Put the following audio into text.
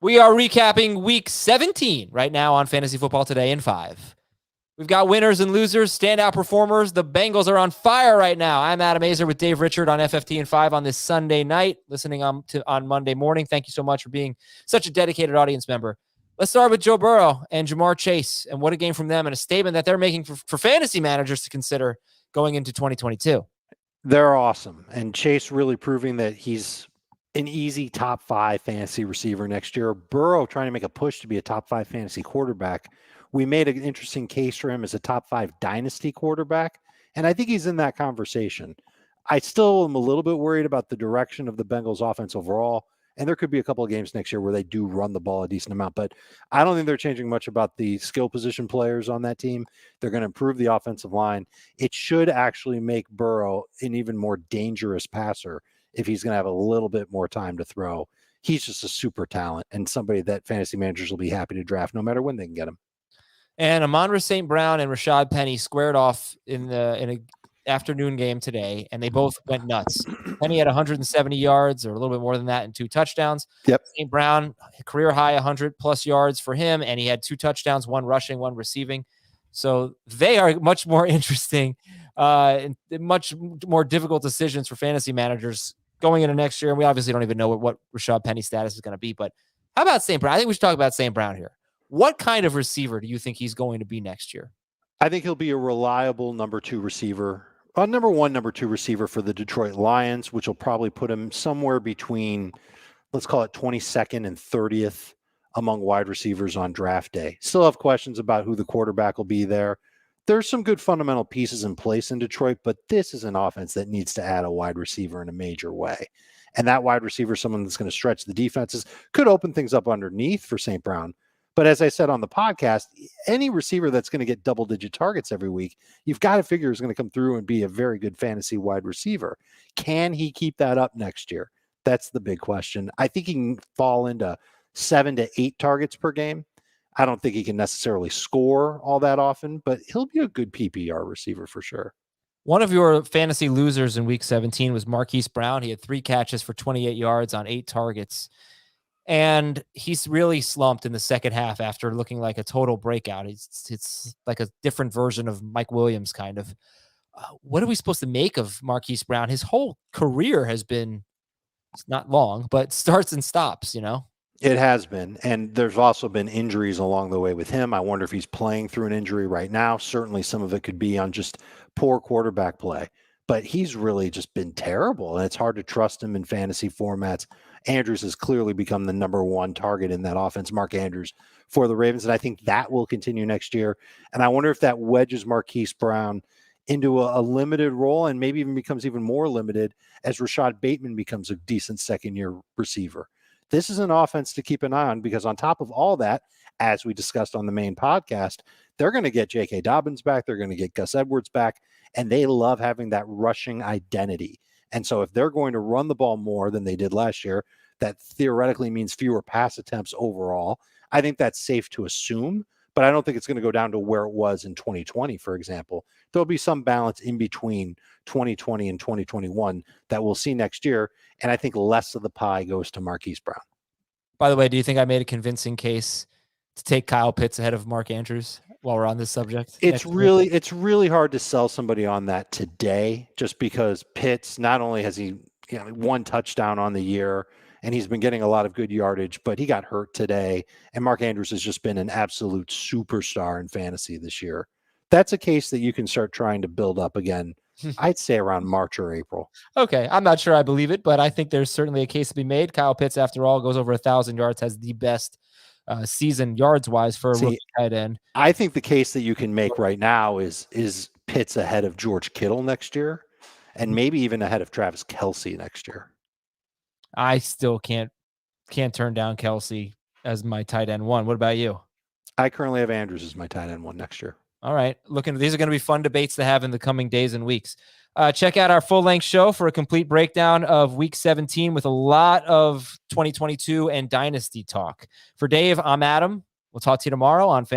We are recapping week 17 right now on Fantasy Football Today in 5. We've got winners and losers, standout performers. The Bengals are on fire right now. I'm Adam Azer with Dave Richard on FFT and 5 on this Sunday night, listening on Monday morning. Thank you so much for being such a dedicated audience member. Let's start with Joe Burrow and Jamar Chase, and what a game from them, and a statement that they're making for fantasy managers to consider going into 2022. They're awesome, and Chase really proving that he's an easy top 5 fantasy receiver next year. Burrow trying to make a push to be a top 5 fantasy quarterback. We made an interesting case for him as a top 5 dynasty quarterback, and I think he's in that conversation. I still am a little bit worried about the direction of the Bengals offense overall, and there could be a couple of games next year where they do run the ball a decent amount, but I don't think they're changing much about the skill position players on that team. They're going to improve the offensive line. It should actually make Burrow an even more dangerous passer if he's going to have a little bit more time to throw. He's just a super talent and somebody that fantasy managers will be happy to draft no matter when they can get him. And Amon-Ra St. Brown and Rashad Penny squared off in an afternoon game today, and they both went nuts. Penny had 170 yards, or a little bit more than that, and 2 touchdowns. Yep. St. Brown, career high 100-plus yards for him, and he had 2 touchdowns, 1 rushing, 1 receiving. So they are much more interesting, and much more difficult decisions for fantasy managers going into next year. And we obviously don't even know what Rashad Penny's status is going to be. But how about St. Brown? I think we should talk about St. Brown here. What kind of receiver do you think he's going to be next year? I think he'll be a reliable number 2 receiver. Number 1, number 2 receiver for the Detroit Lions, which will probably put him somewhere between, let's call it 22nd and 30th among wide receivers on draft day. Still have questions about who the quarterback will be there. There's some good fundamental pieces in place in Detroit, but this is an offense that needs to add a wide receiver in a major way. And that wide receiver, someone that's going to stretch the defenses, could open things up underneath for St. Brown. But as I said on the podcast, any receiver that's going to get double-digit targets every week, you've got to figure is going to come through and be a very good fantasy wide receiver. Can he keep that up next year? That's the big question. I think he can fall into 7 to 8 targets per game. I don't think he can necessarily score all that often, but he'll be a good PPR receiver for sure. One of your fantasy losers in week 17 was Marquise Brown. He had 3 catches for 28 yards on 8 targets. And he's really slumped in the second half after looking like a total breakout. It's like a different version of Mike Williams, kind of. What are we supposed to make of Marquise Brown? His whole career has been, it's not long, but starts and stops, you know? It has been. And there's also been injuries along the way with him. I wonder if he's playing through an injury right now. Certainly some of it could be on just poor quarterback play. But he's really just been terrible, and it's hard to trust him in fantasy formats. Andrews has clearly become the number 1 target in that offense, Mark Andrews, for the Ravens, and I think that will continue next year. And I wonder if that wedges Marquise Brown into a limited role and maybe even becomes even more limited as Rashad Bateman becomes a decent second-year receiver. This is an offense to keep an eye on because on top of all that, as we discussed on the main podcast, they're going to get J.K. Dobbins back. They're going to get Gus Edwards back, and they love having that rushing identity. And so if they're going to run the ball more than they did last year, that theoretically means fewer pass attempts overall. I think that's safe to assume, but I don't think it's going to go down to where it was in 2020, for example. There'll be some balance in between 2020 and 2021 that we'll see next year, and I think less of the pie goes to Marquise Brown. By the way, do you think I made a convincing case to take Kyle Pitts ahead of Mark Andrews while we're on this subject? It's really hard to sell somebody on that today, just because Pitts, not only has he 1 touchdown on the year and he's been getting a lot of good yardage, but he got hurt today. And Mark Andrews has just been an absolute superstar in fantasy this year. That's a case that you can start trying to build up again. I'd say around March or April. Okay. I'm not sure I believe it, but I think there's certainly a case to be made. Kyle Pitts, after all, goes over 1,000 yards, has the best season yards-wise for a rookie tight end. I think the case that you can make right now is Pitts ahead of George Kittle next year, and maybe even ahead of Travis Kelce next year. I still can't turn down Kelce as my tight end 1. What about you? I currently have Andrews as my tight end 1 next year. All right. These are going to be fun debates to have in the coming days and weeks. Check out our full-length show for a complete breakdown of Week 17 with a lot of 2022 and Dynasty talk. For Dave, I'm Adam. We'll talk to you tomorrow on